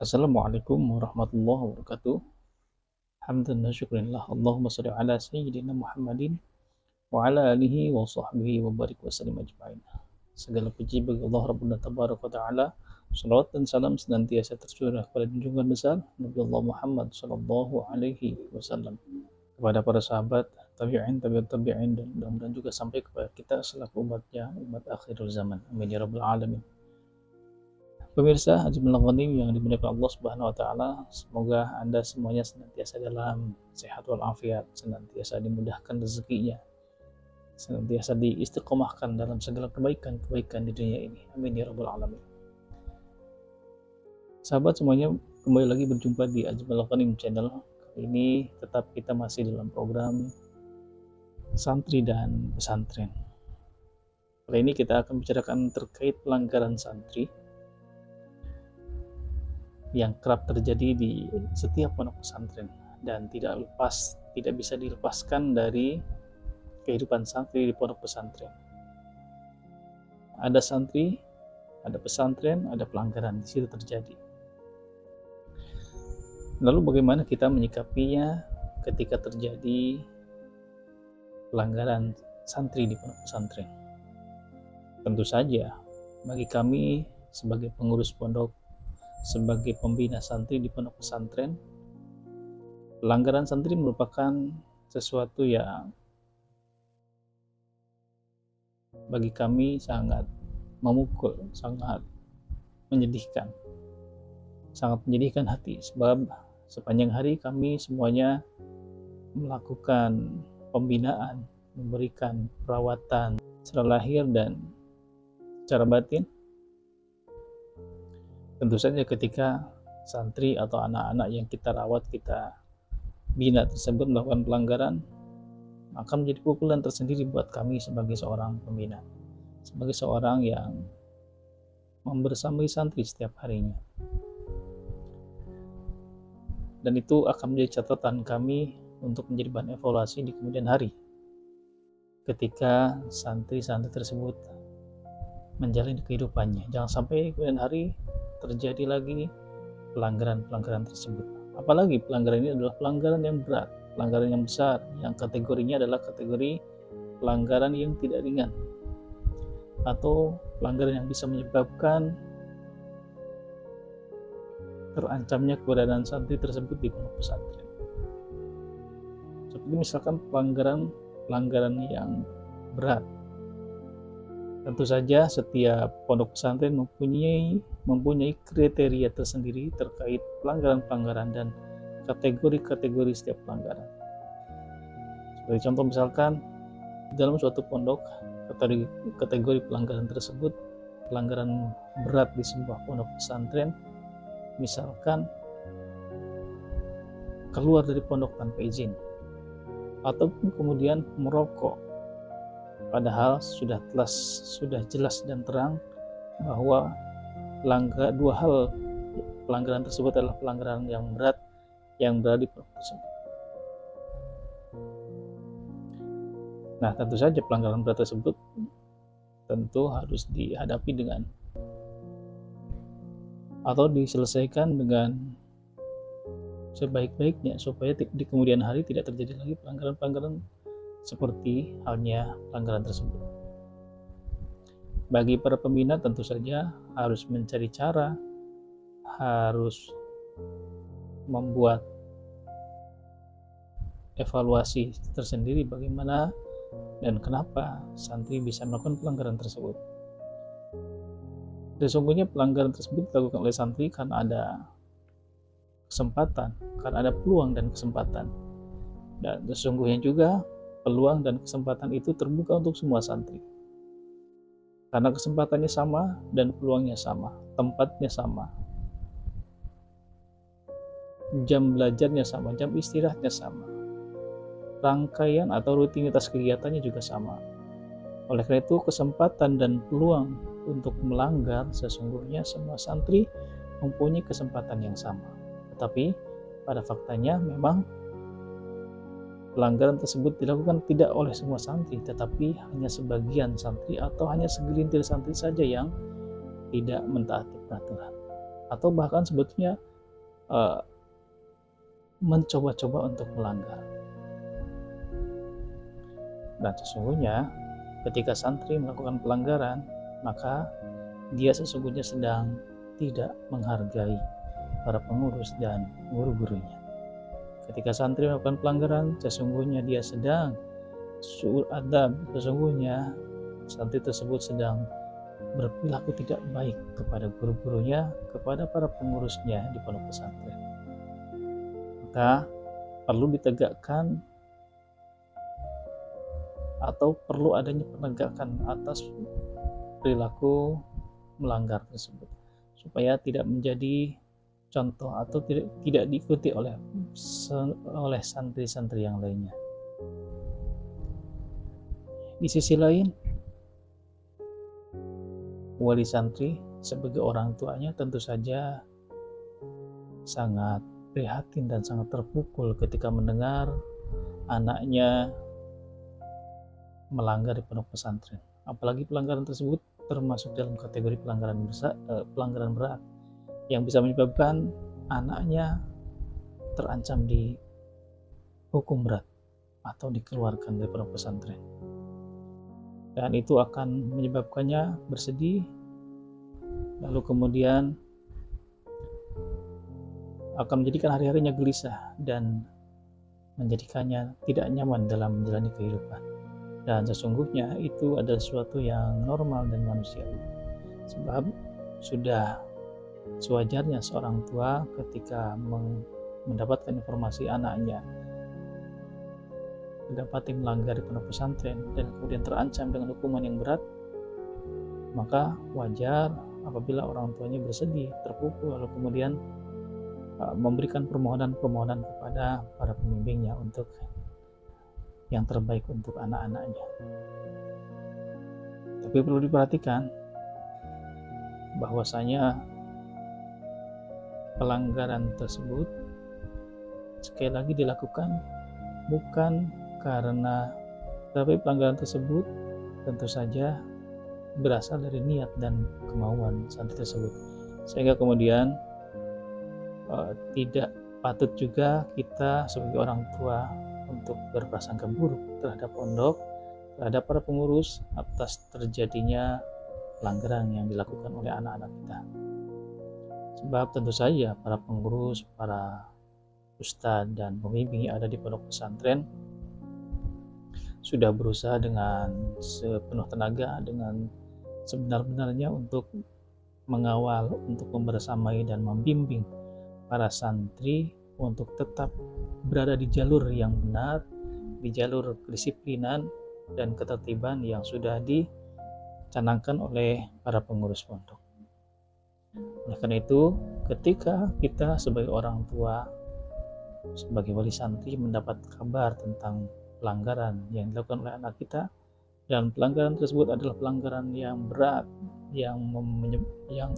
Assalamualaikum warahmatullahi wabarakatuh. Hamdan wa syukrillah. Allahumma shalli ala sayyidina Muhammadin wa ala alihi wa sahbihi wa barik wa sallim ajma'in. Segala puji bagi Allah Rabbuna tabaraka wa ta'ala. Salawat dan salam senantiasa tercurah kepada junjungan besar Nabi Allah Muhammad sallallahu alaihi wasallam, kepada para sahabat, tabi'in, tabi'ut tabi'in, dan mudah-mudahan juga sampai kepada kita selaku umatnya, umat akhirul zaman. Amin ya rabbal alamin. Pemirsa Ajmal Ghanim yang dimuliakan Allah Subhanahu wa taala, semoga Anda semuanya senantiasa dalam sehat walafiat, senantiasa dimudahkan rezekinya, senantiasa diistiqomahkan dalam segala kebaikan-kebaikan di dunia ini. Amin ya rabbal alamin. Sahabat semuanya, kembali lagi berjumpa di Ajmal Ghanim channel. Kali ini tetap kita masih dalam program santri dan pesantren. Kali ini kita akan bicarakan terkait pelanggaran santri yang kerap terjadi di setiap pondok pesantren dan tidak bisa dilepaskan dari kehidupan santri di pondok pesantren. Ada santri, ada pesantren, ada pelanggaran di situ terjadi. Lalu bagaimana kita menyikapinya ketika terjadi pelanggaran santri di pondok pesantren? Tentu saja bagi kami sebagai pengurus pondok, sebagai pembina santri di pondok pesantren, pelanggaran santri merupakan sesuatu yang bagi kami sangat memukul, sangat menyedihkan hati, sebab sepanjang hari kami semuanya melakukan pembinaan, memberikan perawatan secara lahir dan secara batin. Tentu saja ketika santri atau anak-anak yang kita rawat, kita bina tersebut melakukan pelanggaran, maka menjadi pukulan tersendiri buat kami sebagai seorang pembina, sebagai seorang yang membersamai santri setiap harinya. Dan itu akan menjadi catatan kami untuk menjadi bahan evaluasi di kemudian hari, ketika santri-santri tersebut menjalani kehidupannya. Jangan sampai kemudian hari terjadi lagi pelanggaran-pelanggaran tersebut. Apalagi pelanggaran ini adalah pelanggaran yang berat, pelanggaran yang besar, yang kategorinya adalah kategori pelanggaran yang tidak ringan, atau pelanggaran yang bisa menyebabkan terancamnya keberadaan santri tersebut di pondok pesantren. Seperti misalkan pelanggaran yang berat. Tentu saja setiap pondok pesantren mempunyai kriteria tersendiri terkait pelanggaran-pelanggaran dan kategori-kategori setiap pelanggaran. Sebagai contoh misalkan, dalam suatu pondok, kategori pelanggaran tersebut, pelanggaran berat di sebuah pondok pesantren, misalkan keluar dari pondok tanpa izin, ataupun kemudian merokok. Padahal sudah jelas dan terang bahwa dua hal pelanggaran tersebut adalah pelanggaran yang berat yang berada di pondok tersebut. Nah, tentu saja pelanggaran berat tersebut tentu harus dihadapi dengan atau diselesaikan dengan sebaik-baiknya supaya di kemudian hari tidak terjadi lagi pelanggaran-pelanggaran seperti halnya pelanggaran tersebut. Bagi para pembina tentu saja harus mencari cara, harus membuat evaluasi tersendiri bagaimana dan kenapa santri bisa melakukan pelanggaran tersebut. Sesungguhnya pelanggaran tersebut dilakukan oleh santri karena ada kesempatan, karena ada peluang dan kesempatan. Dan sesungguhnya juga peluang dan kesempatan itu terbuka untuk semua santri. Karena kesempatannya sama dan peluangnya sama, tempatnya sama, jam belajarnya sama, jam istirahatnya sama, rangkaian atau rutinitas kegiatannya juga sama. Oleh karena itu, kesempatan dan peluang untuk melanggar sesungguhnya semua santri mempunyai kesempatan yang sama. Tetapi pada faktanya memang pelanggaran tersebut dilakukan tidak oleh semua santri, tetapi hanya sebagian santri atau hanya segelintir santri saja yang tidak mentaati peraturan. Atau bahkan sebetulnya uh, mencoba-coba untuk melanggar. Dan sesungguhnya ketika santri melakukan pelanggaran, maka dia sesungguhnya sedang tidak menghargai para pengurus dan guru-gurunya. Ketika santri melakukan pelanggaran, sesungguhnya dia sedang su'ul adab, sesungguhnya santri tersebut sedang berperilaku tidak baik kepada guru-gurunya, kepada para pengurusnya di pondok pesantren. Maka perlu ditegakkan atau perlu adanya penegakan atas perilaku melanggar tersebut, supaya tidak menjadi contoh atau tidak diikuti oleh santri-santri yang lainnya. Di sisi lain, wali santri sebagai orang tuanya tentu saja sangat prihatin dan sangat terpukul ketika mendengar anaknya melanggar di pondok pesantren. Apalagi pelanggaran tersebut termasuk dalam kategori pelanggaran berat yang bisa menyebabkan anaknya terancam di hukum berat atau dikeluarkan dari pondok pesantren. Dan itu akan menyebabkannya bersedih, lalu kemudian akan menjadikan hari-harinya gelisah dan menjadikannya tidak nyaman dalam menjalani kehidupan. Dan sesungguhnya itu adalah sesuatu yang normal dan manusiawi, sebab sudah sewajarnya seorang tua ketika mendapatkan informasi anaknya mendapati melanggar di pondok pesantren dan kemudian terancam dengan hukuman yang berat, maka wajar apabila orang tuanya bersedih, terpukul, lalu kemudian memberikan permohonan-permohonan kepada para pembimbingnya untuk yang terbaik untuk anak-anaknya. Tapi perlu diperhatikan bahwasanya pelanggaran tersebut sekali lagi dilakukan bukan karena, tapi pelanggaran tersebut tentu saja berasal dari niat dan kemauan santri tersebut, sehingga kemudian tidak patut juga kita sebagai orang tua untuk berprasangka buruk terhadap pondok, terhadap para pengurus atas terjadinya pelanggaran yang dilakukan oleh anak-anak kita. Sebab tentu saja para pengurus, para ustadz dan pembimbing yang ada di pondok pesantren sudah berusaha dengan sepenuh tenaga, dengan sebenar-benarnya untuk mengawal, untuk membersamai dan membimbing para santri untuk tetap berada di jalur yang benar, di jalur kedisiplinan dan ketertiban yang sudah dicanangkan oleh para pengurus pondok. Oleh karena itu, ketika kita sebagai orang tua, sebagai wali santri mendapat kabar tentang pelanggaran yang dilakukan oleh anak kita, dan pelanggaran tersebut adalah pelanggaran yang berat, yang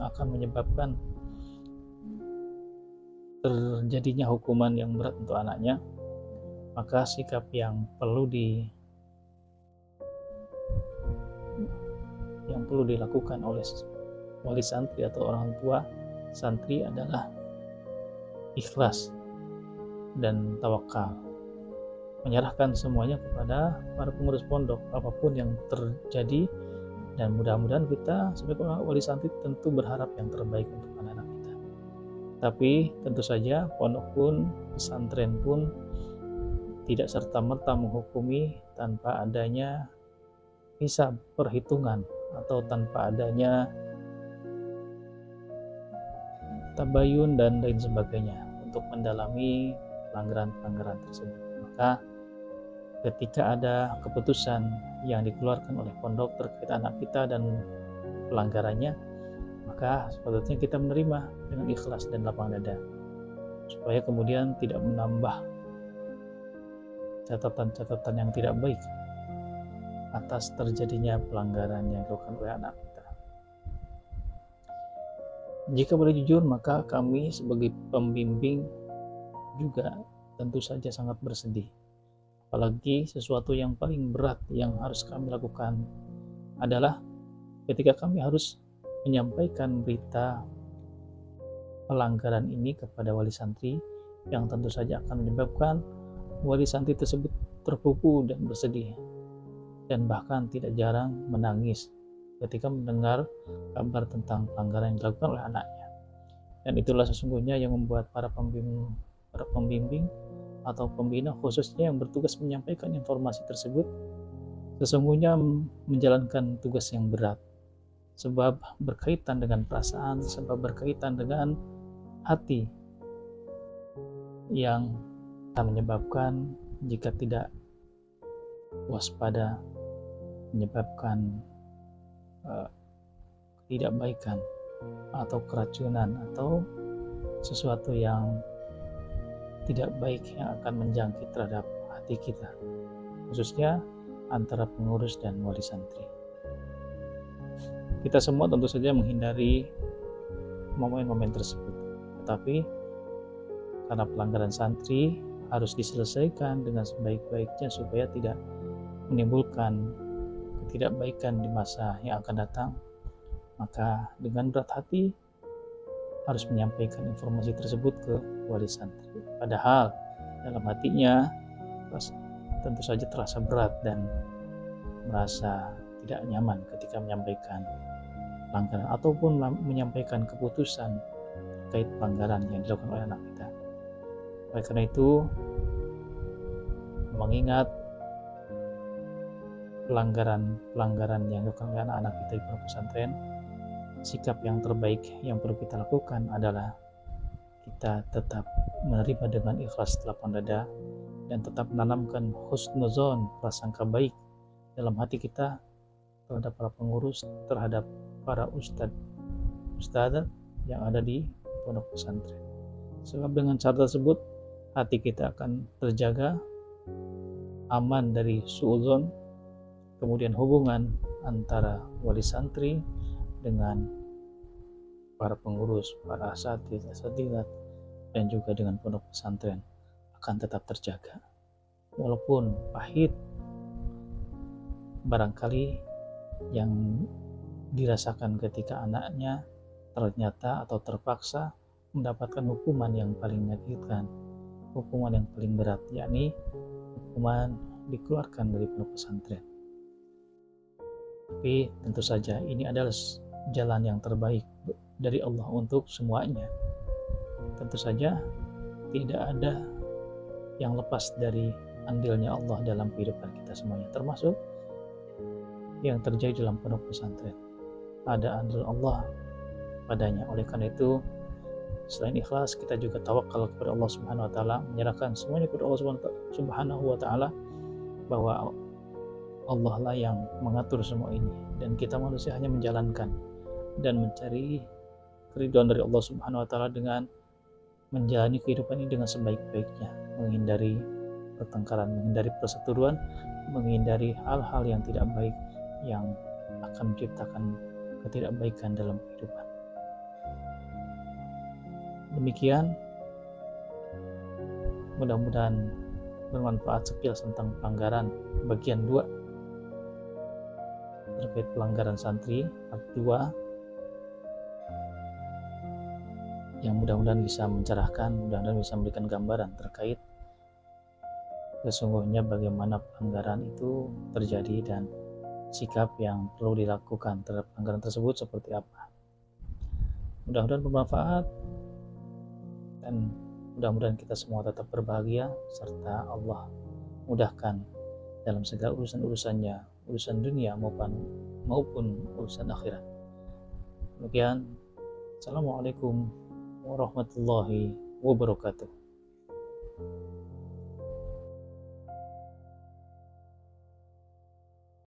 akan menyebabkan terjadinya hukuman yang berat untuk anaknya, maka sikap yang perlu dilakukan oleh wali santri atau orang tua santri adalah ikhlas dan tawakal, menyerahkan semuanya kepada para pengurus pondok apapun yang terjadi, dan mudah-mudahan kita sebagai wali santri tentu berharap yang terbaik untuk anak-anak kita. Tapi tentu saja pondok pun, pesantren pun tidak serta-merta menghukumi tanpa adanya hisab, perhitungan, atau tanpa adanya tabayun dan lain sebagainya untuk mendalami pelanggaran-pelanggaran tersebut. Maka ketika ada keputusan yang dikeluarkan oleh pondok terkait anak kita dan pelanggarannya, maka sepatutnya kita menerima dengan ikhlas dan lapang dada, supaya kemudian tidak menambah catatan-catatan yang tidak baik atas terjadinya pelanggaran yang dilakukan oleh anak kita. Jika boleh jujur, maka kami sebagai pembimbing juga tentu saja sangat bersedih. Apalagi sesuatu yang paling berat yang harus kami lakukan adalah ketika kami harus menyampaikan berita pelanggaran ini kepada wali santri yang tentu saja akan menyebabkan wali santri tersebut terpukul dan bersedih, dan bahkan tidak jarang menangis ketika mendengar kabar tentang pelanggaran yang dilakukan oleh anaknya. Dan itulah sesungguhnya yang membuat para pembimbing atau pembina khususnya yang bertugas menyampaikan informasi tersebut sesungguhnya menjalankan tugas yang berat, sebab berkaitan dengan perasaan, sebab berkaitan dengan hati yang akan menyebabkan jika tidak waspada menyebabkan ketidakbaikan atau keracunan atau sesuatu yang tidak baik yang akan menjangkit terhadap hati kita, khususnya antara pengurus dan wali santri. Kita semua tentu saja menghindari momen-momen tersebut, tetapi karena pelanggaran santri harus diselesaikan dengan sebaik-baiknya supaya tidak menimbulkan ketidakbaikan di masa yang akan datang, maka dengan berat hati harus menyampaikan informasi tersebut ke wali santri. Padahal dalam hatinya tentu saja terasa berat dan merasa tidak nyaman ketika menyampaikan pelanggaran ataupun menyampaikan keputusan terkait pelanggaran yang dilakukan oleh anak kita. Oleh karena itu, mengingat pelanggaran yang dilakukan oleh anak-anak kita di pondok pesantren, sikap yang terbaik yang perlu kita lakukan adalah kita tetap menerima dengan ikhlas lapang dada dan tetap menanamkan husnuzon, prasangka baik dalam hati kita terhadap para pengurus, terhadap para ustadz yang ada di pondok pesantren. Sebab dengan cara tersebut hati kita akan terjaga aman dari suudzon, kemudian hubungan antara wali santri dengan para pengurus, para asatidzah dan juga dengan pondok pesantren akan tetap terjaga. Walaupun pahit barangkali yang dirasakan ketika anaknya ternyata atau terpaksa mendapatkan hukuman yang paling menyakitkan, hukuman yang paling berat, yakni hukuman dikeluarkan dari pondok pesantren. Tapi tentu saja ini adalah jalan yang terbaik dari Allah untuk semuanya. Tentu saja tidak ada yang lepas dari andilnya Allah dalam kehidupan kita semuanya, termasuk yang terjadi dalam pondok pesantren. Ada andil Allah padanya. Oleh karena itu, selain ikhlas, kita juga tawakal kepada Allah Subhanahu wa taala, menyerahkan semuanya kepada Allah Subhanahu wa taala, bahwa Allah lah yang mengatur semua ini dan kita manusia hanya menjalankan dan mencari keridhaan dari Allah Subhanahu wa taala dengan menjalani kehidupan ini dengan sebaik-baiknya, menghindari pertengkaran, menghindari perseteruan, menghindari hal-hal yang tidak baik yang akan menciptakan ketidakbaikan dalam kehidupan. Demikian, mudah-mudahan bermanfaat sekilas tentang pelanggaran bagian 2 terkait pelanggaran santri part 2, yang mudah-mudahan bisa mencerahkan, mudah-mudahan bisa memberikan gambaran terkait sesungguhnya bagaimana pelanggaran itu terjadi dan sikap yang perlu dilakukan terhadap pelanggaran tersebut seperti apa. Mudah-mudahan bermanfaat dan mudah-mudahan kita semua tetap berbahagia serta Allah mudahkan dalam segala urusan-urusannya, urusan dunia maupun urusan akhirat. Demikian, Assalamualaikum warahmatullahi wabarakatuh.